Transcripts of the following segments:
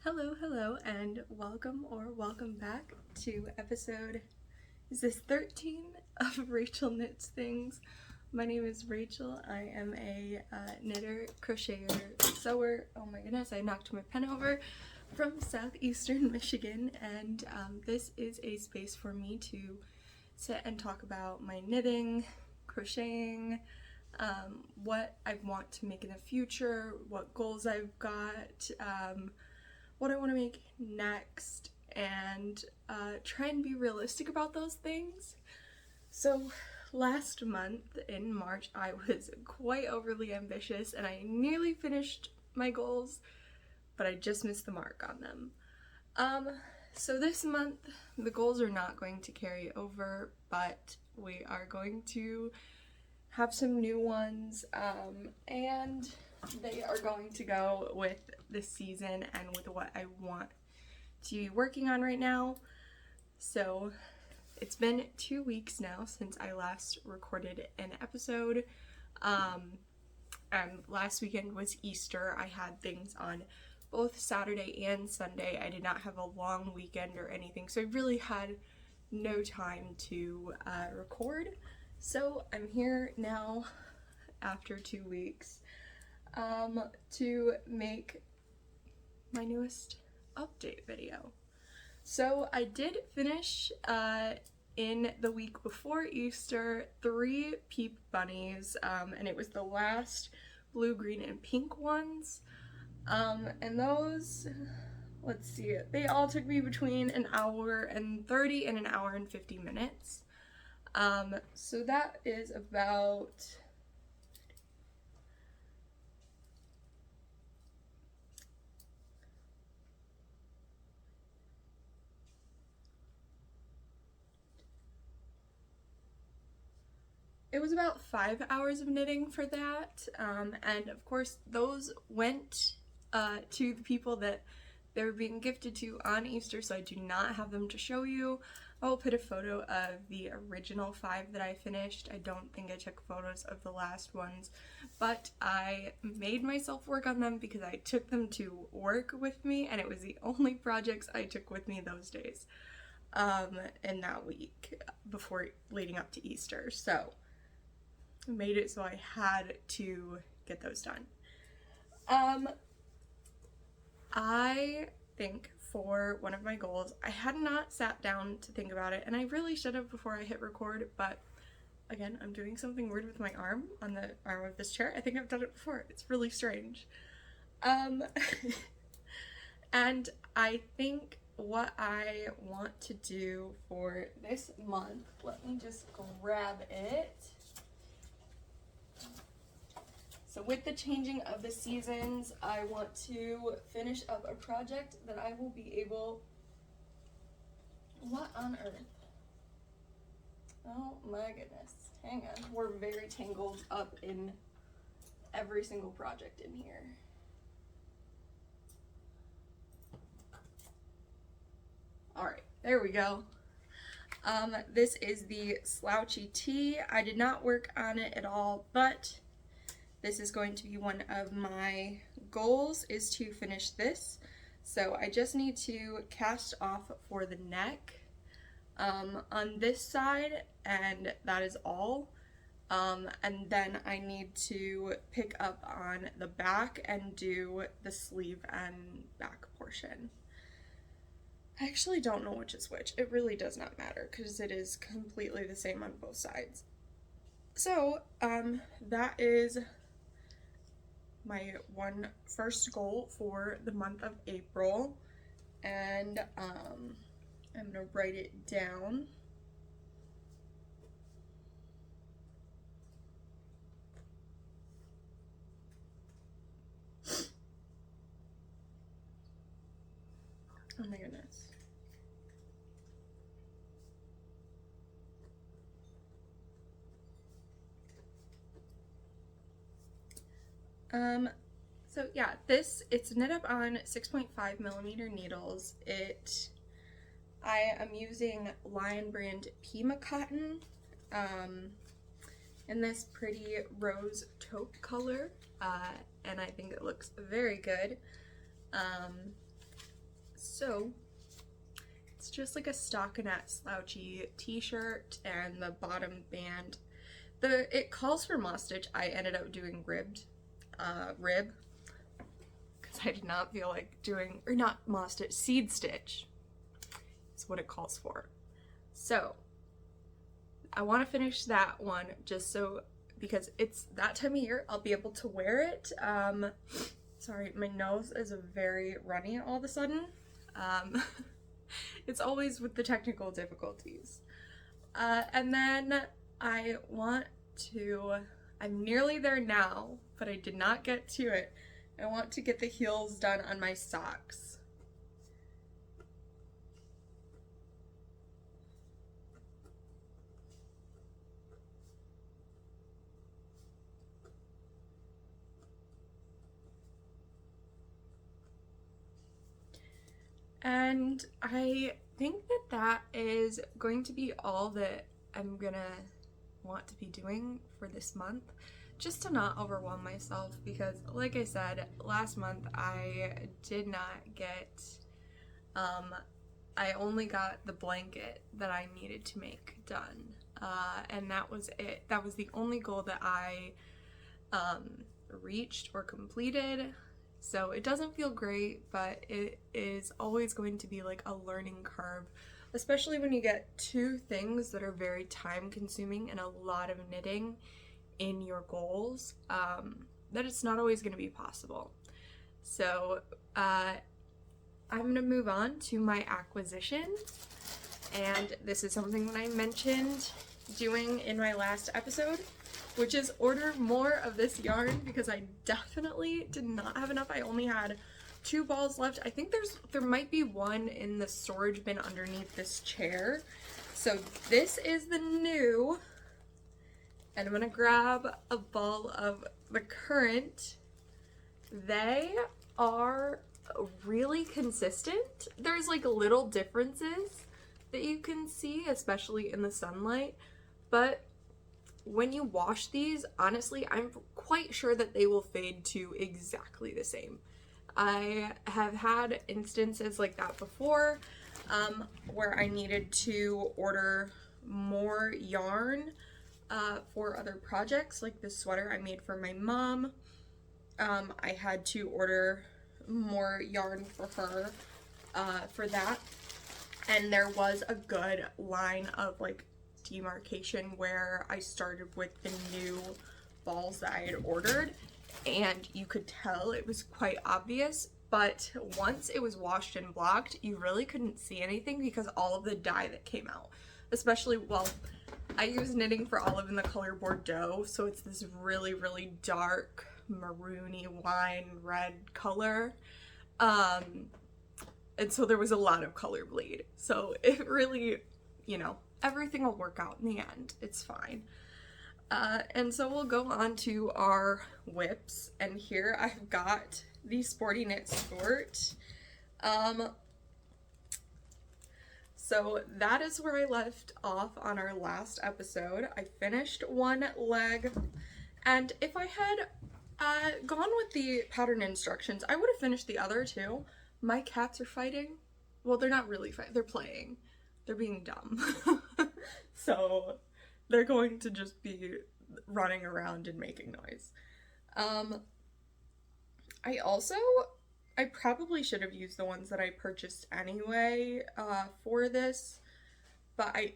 Hello, hello, and welcome back to episode, is this 13 of Rachel Knits Things? My name is Rachel. I am a knitter, crocheter, sewer. Oh my goodness, I knocked my pen over, from southeastern Michigan, and this is a space for me to sit and talk about my knitting, crocheting, what I want to make in the future, what goals I've got, what I want to make next, and try and be realistic about those things. So last month in March, I was quite overly ambitious and I nearly finished my goals, but I just missed the mark on them. So this month, the goals are not going to carry over, but we are going to have some new ones, and they are going to go with the season and with what I want to be working on right now. So it's been 2 weeks now since I last recorded an episode, and last weekend was Easter. I had things on both Saturday and Sunday. I did not have a long weekend or anything, so I really had no time to record. So I'm here now after 2 weeks to make my newest update video. So I did finish in the week before Easter 3 Peep Bunnies, and it was the last blue, green, and pink ones. And those, let's see, they all took me between an hour and 30 and an hour and 50 minutes. So that is about it was about 5 hours of knitting for that, and of course those went to the people that they were being gifted to on Easter, so I do not have them to show you. I will put a photo of the original 5 that I finished. I don't think I took photos of the last ones, but I made myself work on them because I took them to work with me, and it was the only projects I took with me those days in that week before leading up to Easter. So I made it so I had to get those done. I think for one of my goals, I had not sat down to think about it, and I really should have before I hit record, but again, I'm doing something weird with my arm on the arm of this chair. I think I've done it before. It's really strange. And I think what I want to do for this month, let me just grab it. So with the changing of the seasons, I want to finish up a project that I will be able, what on earth? Oh my goodness, hang on. We're very tangled up in every single project in here. All right, there we go. This is the Slouchy Tee. I did not work on it at all, but this is going to be one of my goals, is to finish this. So I just need to cast off for the neck on this side, and that is all. And then I need to pick up on the back and do the sleeve and back portion. I actually don't know which is which. It really does not matter because it is completely the same on both sides. So that is my first goal for the month of April, and I'm gonna write it down. Oh my goodness. So yeah, it's knit up on 6.5 millimeter needles. I am using Lion Brand Pima cotton in this pretty rose taupe color, and I think it looks very good. So it's just like a stockinette slouchy t-shirt, and the bottom band, it calls for moss stitch. I ended up doing rib, because I did not feel like doing, or not moss stitch, seed stitch is what it calls for. So I want to finish that one just so, because it's that time of year, I'll be able to wear it. Sorry, my nose is very runny all of a sudden. It's always with the technical difficulties. And then I'm nearly there now, but I did not get to it. I want to get the heels done on my socks. And I think that that is going to be all that I'm gonna want to be doing for this month, just to not overwhelm myself, because like I said, last month I did not get, I only got the blanket that I needed to make done, and that was it. That was the only goal that I reached or completed. So it doesn't feel great, but it is always going to be like a learning curve, especially when you get two things that are very time consuming and a lot of knitting in your goals, that it's not always going to be possible. So I'm going to move on to my acquisition, and this is something that I mentioned doing in my last episode, which is order more of this yarn, because I definitely did not have enough. I only had 2 balls left. I think there might be one in the storage bin underneath this chair. So this is the new, and I'm gonna grab a ball of the current. They are really consistent. There's like little differences that you can see, especially in the sunlight, but when you wash these, honestly, I'm quite sure that they will fade to exactly the same. I have had instances like that before, where I needed to order more yarn for other projects, like this sweater I made for my mom. I had to order more yarn for her for that, and there was a good line of like demarcation where I started with the new balls that I had ordered, and you could tell it was quite obvious, but once it was washed and blocked, you really couldn't see anything because all of the dye that came out, especially, well, I use Knitting for Olive in the color Bordeaux, so it's this really, really dark maroony wine red color, and so there was a lot of color bleed, so it really, you know, everything will work out in the end. It's fine. And so we'll go on to our whips, and here I've got the Sporty Knit Sport. So that is where I left off on our last episode. I finished one leg, and if I had gone with the pattern instructions, I would have finished the other two. My cats are fighting. Well, they're not really fighting, they're playing. They're being dumb. So they're going to just be running around and making noise. I probably should have used the ones that I purchased anyway for this, but I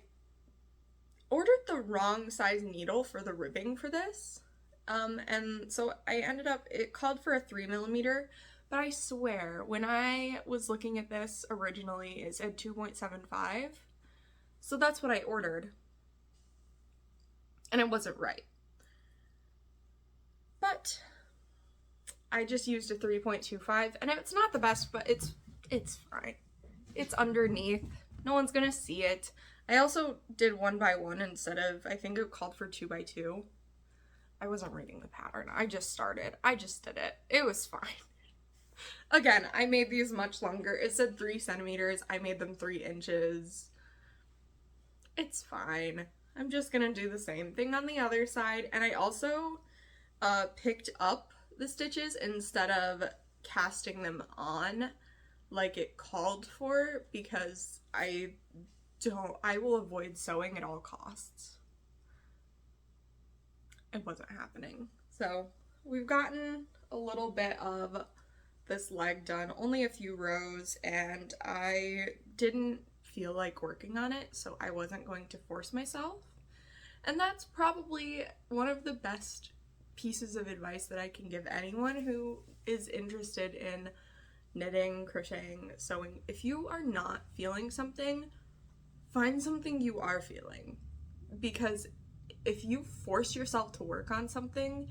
ordered the wrong size needle for the ribbing for this. And so I ended up, it called for a 3mm, but I swear when I was looking at this originally it said 2.75. So that's what I ordered, and it wasn't right. But I just used a 3.25, and it's not the best, but it's fine. It's underneath. No one's gonna see it. I also did 1x1 instead of, I think it called for 2x2. I wasn't reading the pattern. I just started. I just did it. It was fine. Again, I made these much longer. It said 3 centimeters. I made them 3 inches. It's fine. I'm just gonna do the same thing on the other side. And I also picked up the stitches instead of casting them on. like it called for, because I will avoid sewing at all costs. It wasn't happening. So we've gotten a little bit of this leg done, only a few rows, and I didn't feel like working on it, so I wasn't going to force myself. And that's probably one of the best pieces of advice that I can give anyone who is interested in knitting, crocheting, sewing. If you are not feeling something, find something you are feeling. Because if you force yourself to work on something,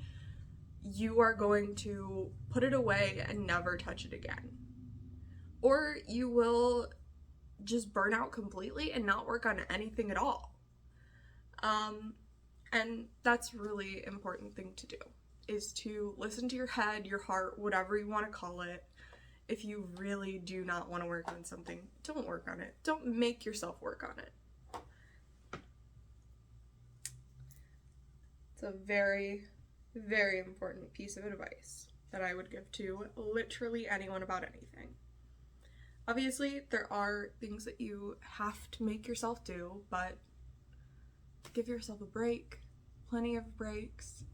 you are going to put it away and never touch it again. Or you will just burn out completely and not work on anything at all. And that's a really important thing to do, is to listen to your head, your heart, whatever you want to call it. If you really do not want to work on something, don't work on it. Don't make yourself work on it. It's a very, very important piece of advice that I would give to literally anyone about anything. Obviously, there are things that you have to make yourself do, but give yourself a break, plenty of breaks.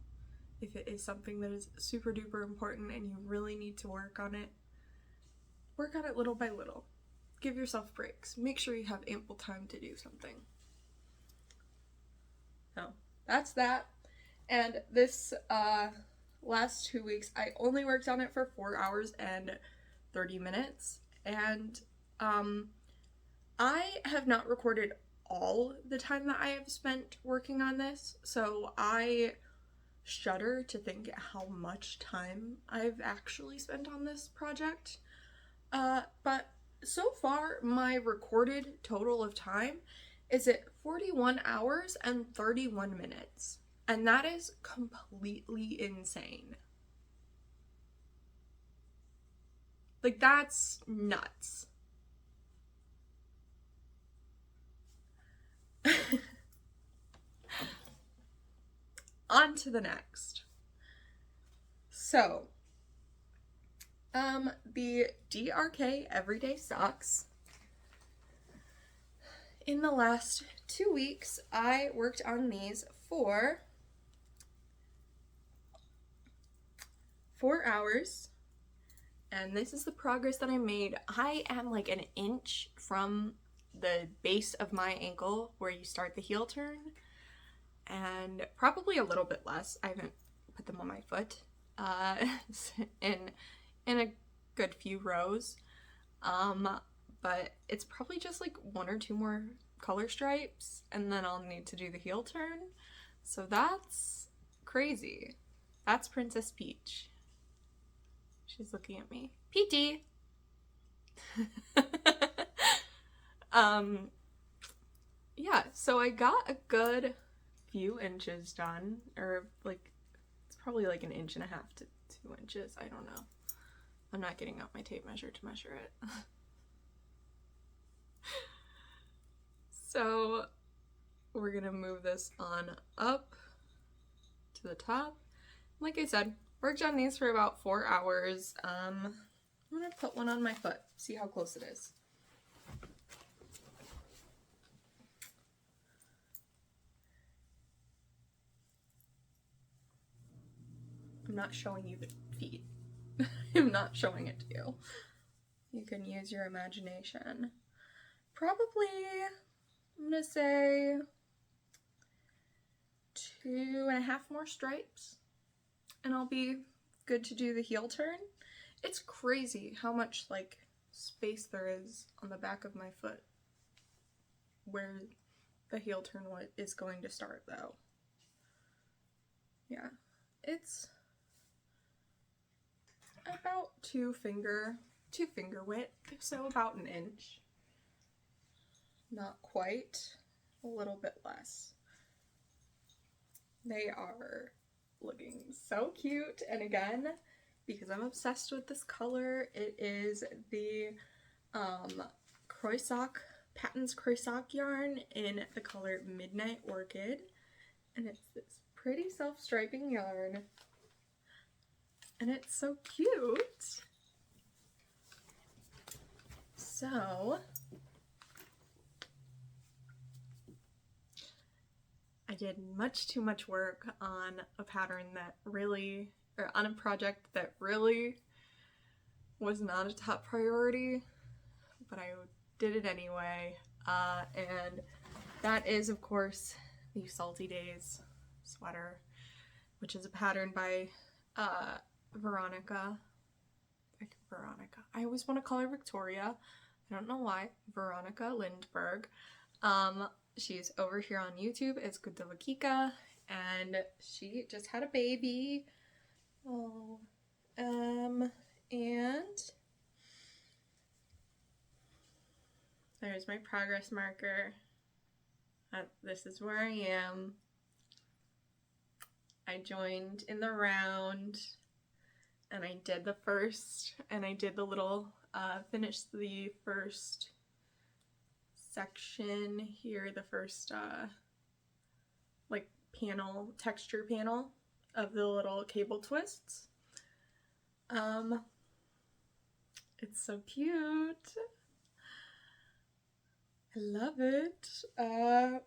If it is something that is super duper important and you really need to work on it little by little. Give yourself breaks. Make sure you have ample time to do something. So that's that. And this last 2 weeks, I only worked on it for 4 hours and 30 minutes. And I have not recorded all the time that I have spent working on this, so I shudder to think how much time I've actually spent on this project. But so far, my recorded total of time is at 41 hours and 31 minutes. And that is completely insane. Like, that's nuts. On to the next. So, the DRK Everyday Socks. In the last 2 weeks, I worked on these for 4 hours, and this is the progress that I made. I am like an inch from the base of my ankle where you start the heel turn, and probably a little bit less. I haven't put them on my foot in a good few rows, but it's probably just like 1 or 2 more color stripes, and then I'll need to do the heel turn. So that's crazy. That's Princess Peach. She's looking at me. Peachy! Yeah, so I got a good few inches done, or like, it's probably like 1.5 inches to 2 inches, I don't know. I'm not getting out my tape measure to measure it. So we're gonna move this on up to the top. Like I said, worked on these for about 4 hours. I'm gonna put one on my foot, see how close it is. I'm not showing you the feet. I'm not showing it to you. You can use your imagination. Probably, I'm gonna say 2.5 more stripes, and I'll be good to do the heel turn. It's crazy how much like space there is on the back of my foot where the heel turn is going to start, though. Yeah, it's about 2 finger width, so about 1 inch. Not quite, a little bit less. They are looking so cute, and again, because I'm obsessed with this color, it is the Patons Croissant yarn in the color Midnight Orchid, and it's this pretty self-striping yarn, and it's so cute. So I did much too much work on a pattern that really, or on a project that really was not a top priority, but I did it anyway. And that is, of course, the Salty Days sweater, which is a pattern by Veronica. I always want to call her Victoria. I don't know why. Veronica Lindberg. She's over here on YouTube. It's Gotowa Kika, and she just had a baby. Oh, and there's my progress marker. This is where I am. I joined in the round, and I did the first, and I did the little, finished the first section here, the first, like, panel, texture panel of the little cable twists. It's so cute. I love it. I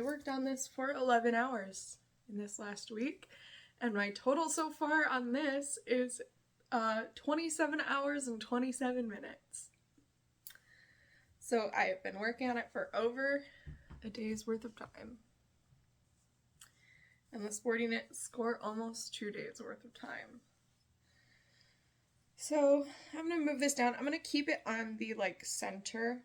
worked on this for 11 hours in this last week, and my total so far on this is 27 hours and 27 minutes. So I have been working on it for over a day's worth of time. And the Sporty Knit score almost 2 days worth of time. So I'm gonna move this down. I'm gonna keep it on the like center.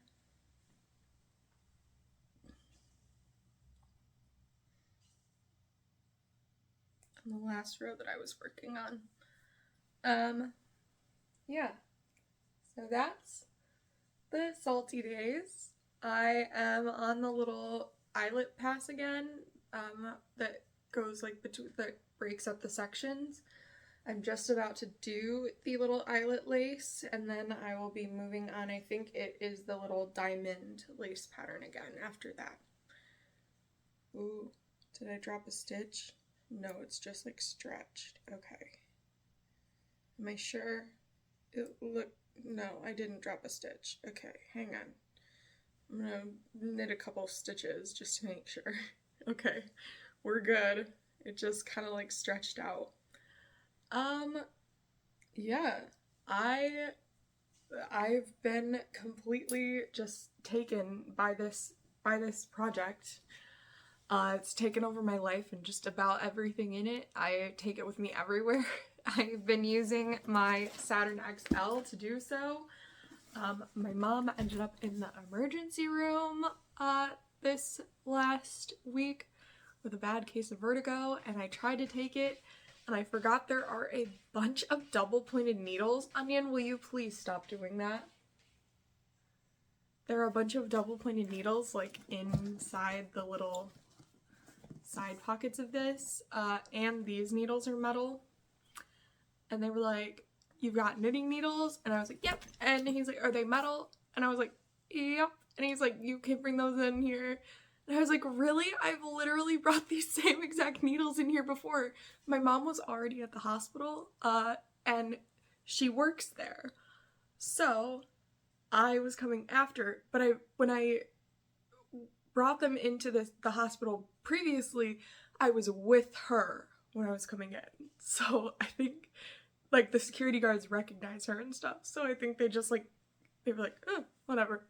On the last row that I was working on. Yeah. So that's the Salty Days. I am on the little eyelet pass again, that goes like between, that breaks up the sections. I'm just about to do the little eyelet lace, and then I will be moving on. I think it is the little diamond lace pattern again after that. Ooh, did I drop a stitch? No, it's just like stretched. Okay. Am I sure? No, I didn't drop a stitch. Okay, hang on. I'm gonna knit a couple stitches just to make sure. Okay, we're good. It just kind of like stretched out. Yeah, I've been completely just taken by this project. It's taken over my life and just about everything in it. I take it with me everywhere. I've been using my Saturn XL to do so. My mom ended up in the emergency room this last week with a bad case of vertigo, and I tried to take it, and I forgot there are a bunch of double-pointed needles. Onion, will you please stop doing that? There are a bunch of double-pointed needles, like, inside the little side pockets of this, and these needles are metal. And they were like, "You've got knitting needles?" And I was like, "Yep." And he's like, "Are they metal?" And I was like, "Yep." And he's like, "You can bring those in here." And I was like, "Really? I've literally brought these same exact needles in here before." My mom was already at the hospital, and she works there. So I was coming after, but when I brought them into the hospital previously, I was with her when I was coming in. So I think, like, the security guards recognize her and stuff. So I think they just, like, they were like, "Oh, whatever."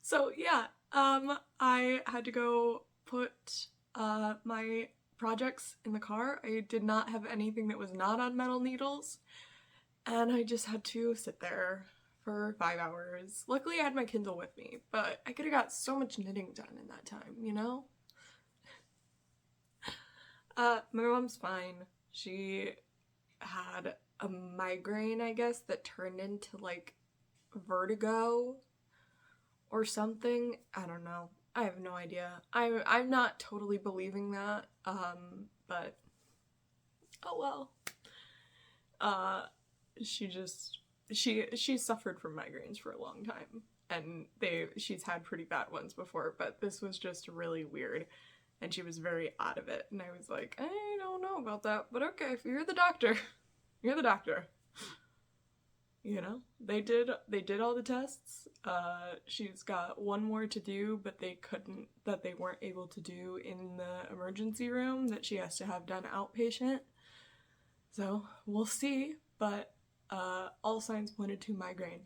So yeah, I had to go put my projects in the car. I did not have anything that was not on metal needles, and I just had to sit there for 5 hours. Luckily I had my Kindle with me, but I could have got so much knitting done in that time, you know? My mom's fine. She had a migraine, I guess, that turned into, like, vertigo or something. I don't know. I have no idea. I'm not totally believing that, but oh well. She suffered from migraines for a long time, and she's had pretty bad ones before, but this was just really weird, and she was very out of it, and I was like, I don't know about that, but okay, if you're the doctor, you're the doctor. you know, they did all the tests. She's got one more to do, but they weren't able to do in the emergency room, that she has to have done outpatient. So we'll see, but all signs pointed to migraine.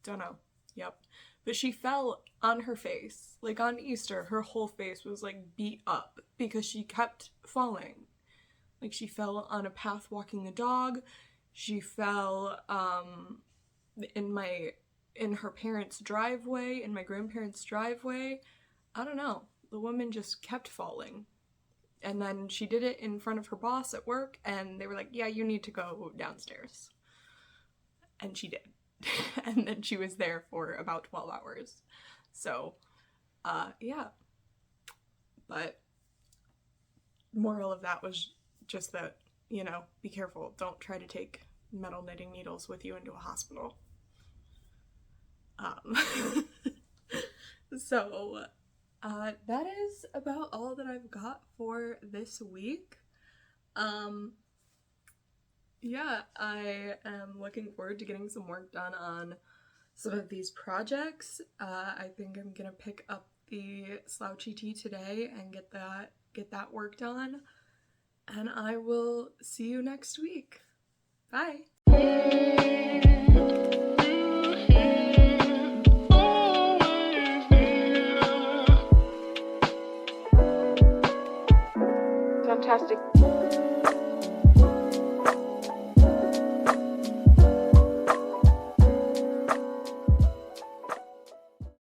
Don't know. Yep. But she fell on her face. Like on Easter, her whole face was like beat up because she kept falling. Like she fell on a path walking the dog. She fell in her parents' driveway, in my grandparents' driveway. I don't know. The woman just kept falling. And then she did it in front of her boss at work, and they were like, yeah, you need to go downstairs. And she did. And then she was there for about 12 hours. So, yeah. But moral of that was just that, you know, be careful. Don't try to take metal knitting needles with you into a hospital. So, that is about all that I've got for this week. Yeah, I am looking forward to getting some work done on some of these projects. I think I'm gonna pick up the slouchy tea today and get that work done. And I will see you next week. Bye. Fantastic.